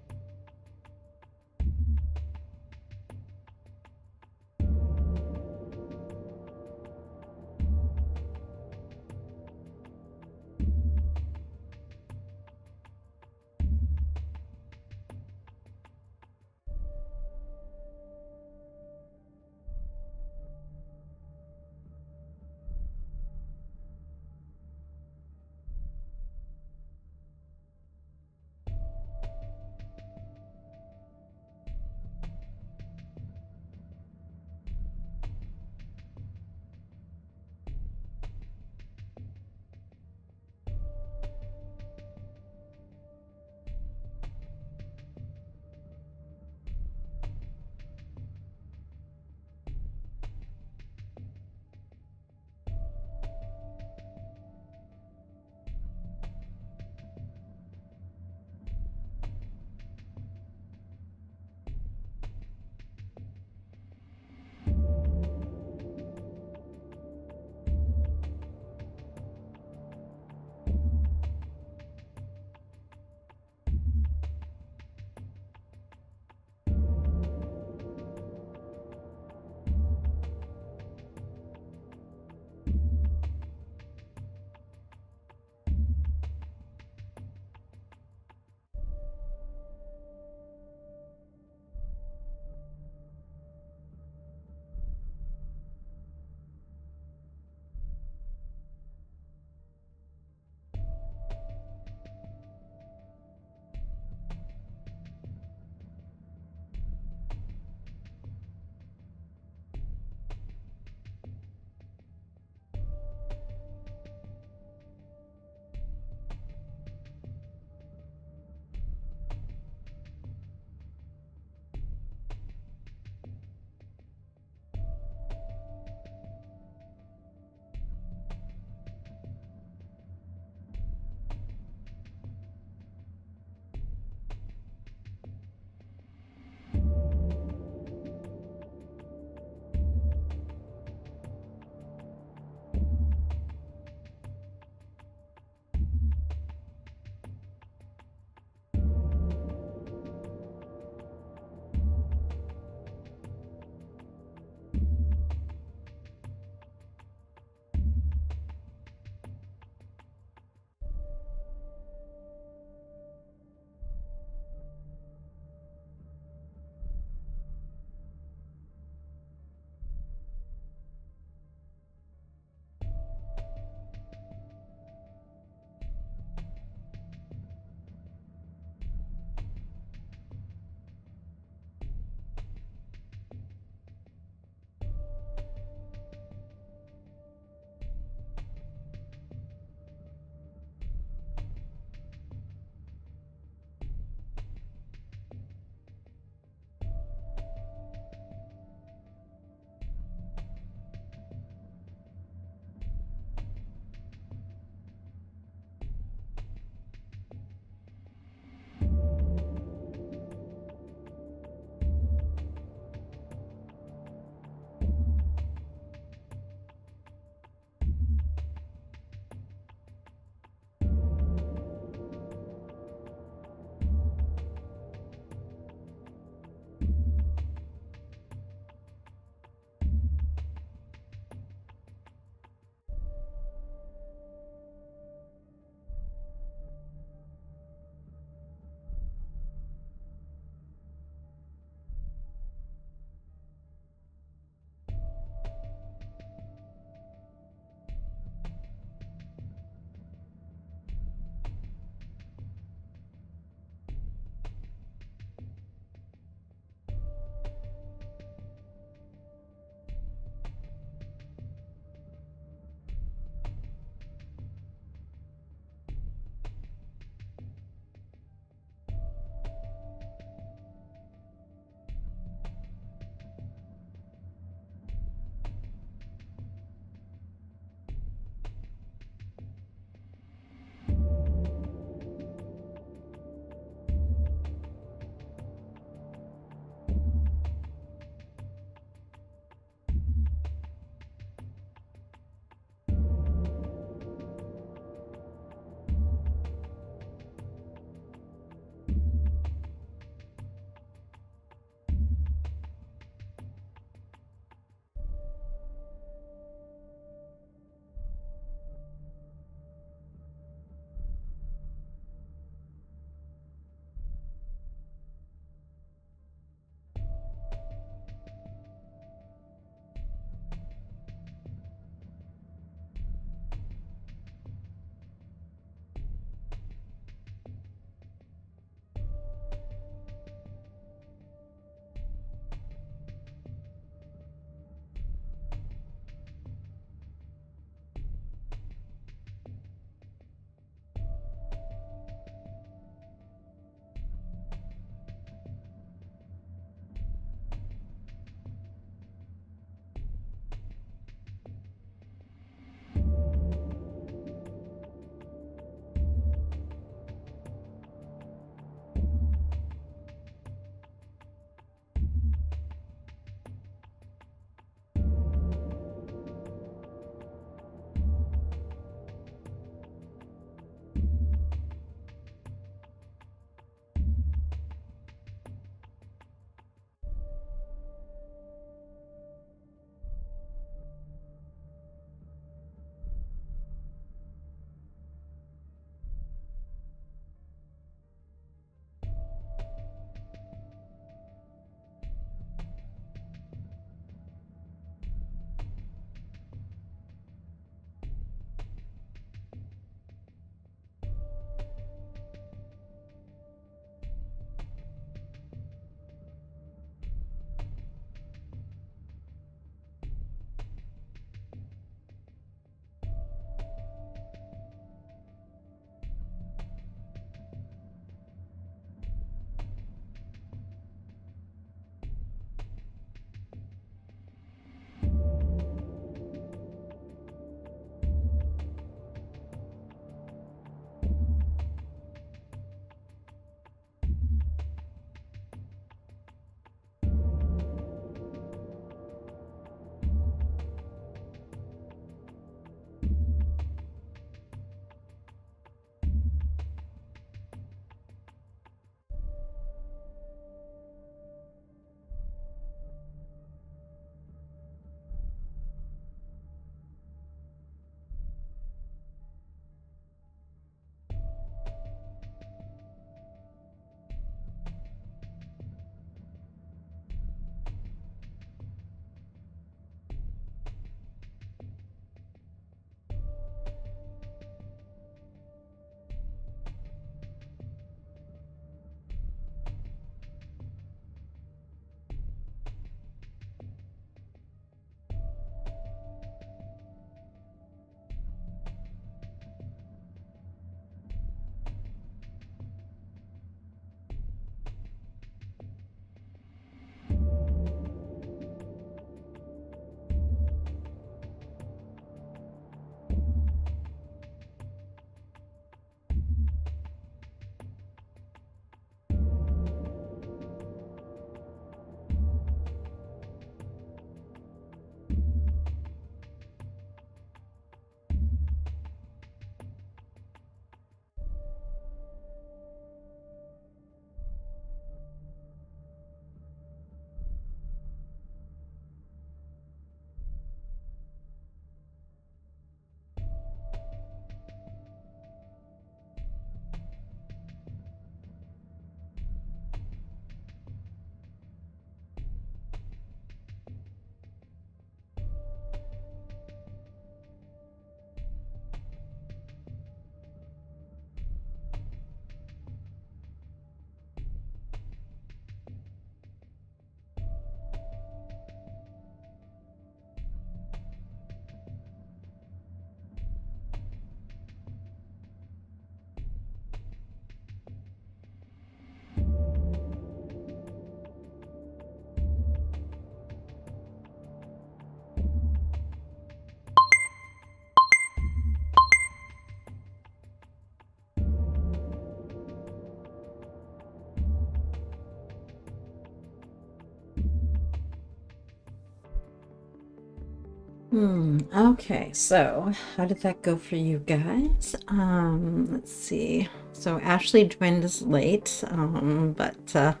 S1: Okay, so how did that go for you guys? Let's see. So Ashley joined us late, but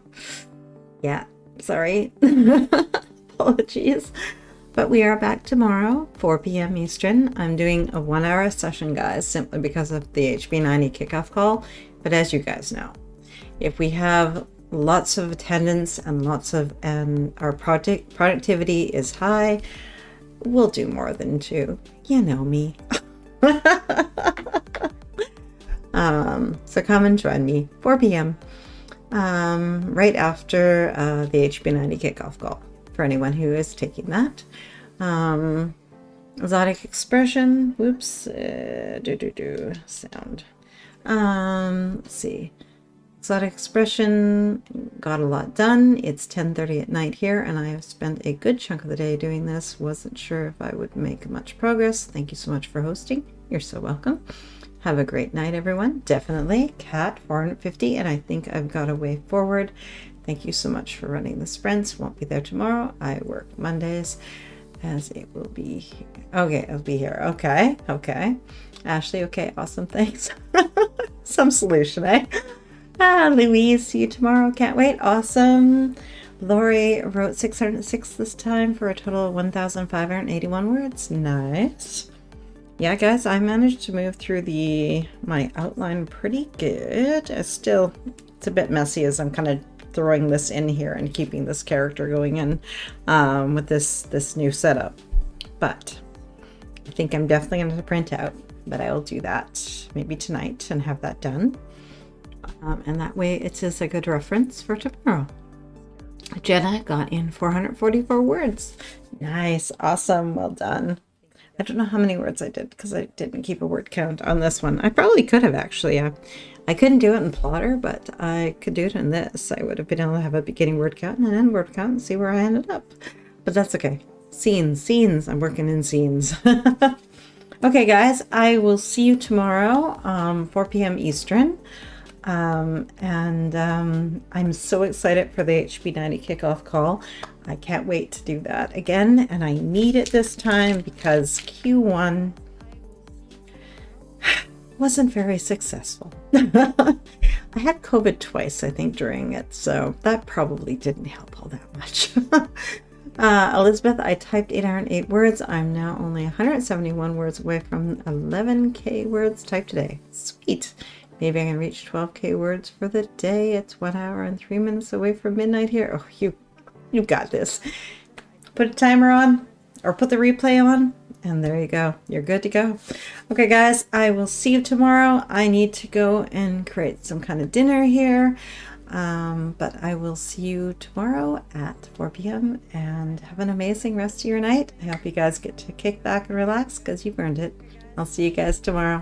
S1: yeah, sorry. Apologies. But we are back tomorrow, 4 p.m. Eastern. I'm doing a 1-hour session, guys, simply because of the HB90 kickoff call. But as you guys know, if we have lots of attendance and our productivity is high, we'll do more than 2. You know me. So come and join me, 4 p.m. Right after the HB90 kickoff call, for anyone who is taking that. Exotic expression, whoops, sound. Let's see. Exotic expression, got a lot done. It's 10:30 at night here, and I have spent a good chunk of the day doing this. Wasn't sure if I would make much progress. Thank you so much for hosting. You're so welcome. Have a great night, everyone. Definitely. Cat 450, and I think I've got a way forward. Thank you so much for running the sprints. Won't be there tomorrow. I work Mondays, as it will be here. Okay, I'll be here. Okay. Ashley, okay, awesome. Thanks. Some solution, eh? Louise, see you tomorrow. Can't wait. Awesome. Lori wrote 606 this time for a total of 1,581 words. Nice. Yeah, guys, I managed to move through my outline pretty good. It's a bit messy as I'm kind of throwing this in here and keeping this character going in with this new setup. But I think I'm definitely going to print out, but I will do that maybe tonight and have that done. And that way it is a good reference for tomorrow. Jenna got in 444 words. Nice. Awesome. Well done. I don't know how many words I did because I didn't keep a word count on this one. I probably could have actually. I couldn't do it in Plotter, but I could do it in this. I would have been able to have a beginning word count and an end word count and see where I ended up. But that's okay. Scenes. I'm working in scenes. Okay, guys. I will see you tomorrow, 4 p.m. Eastern. I'm so excited for the HB90 kickoff call. I can't wait to do that again, and I need it this time because Q1 wasn't very successful. I had COVID twice, I think, during it, so that probably didn't help all that much. Elizabeth, I typed 808 words. I'm now only 171 words away from 11K words typed today. Sweet. Maybe I can reach 12K words for the day. It's 1 hour and 3 minutes away from midnight here. Oh, you've got this. Put a timer on or put the replay on, and there you go. You're good to go. Okay, guys, I will see you tomorrow. I need to go and create some kind of dinner here. But I will see you tomorrow at 4 p.m. and have an amazing rest of your night. I hope you guys get to kick back and relax because you've earned it. I'll see you guys tomorrow.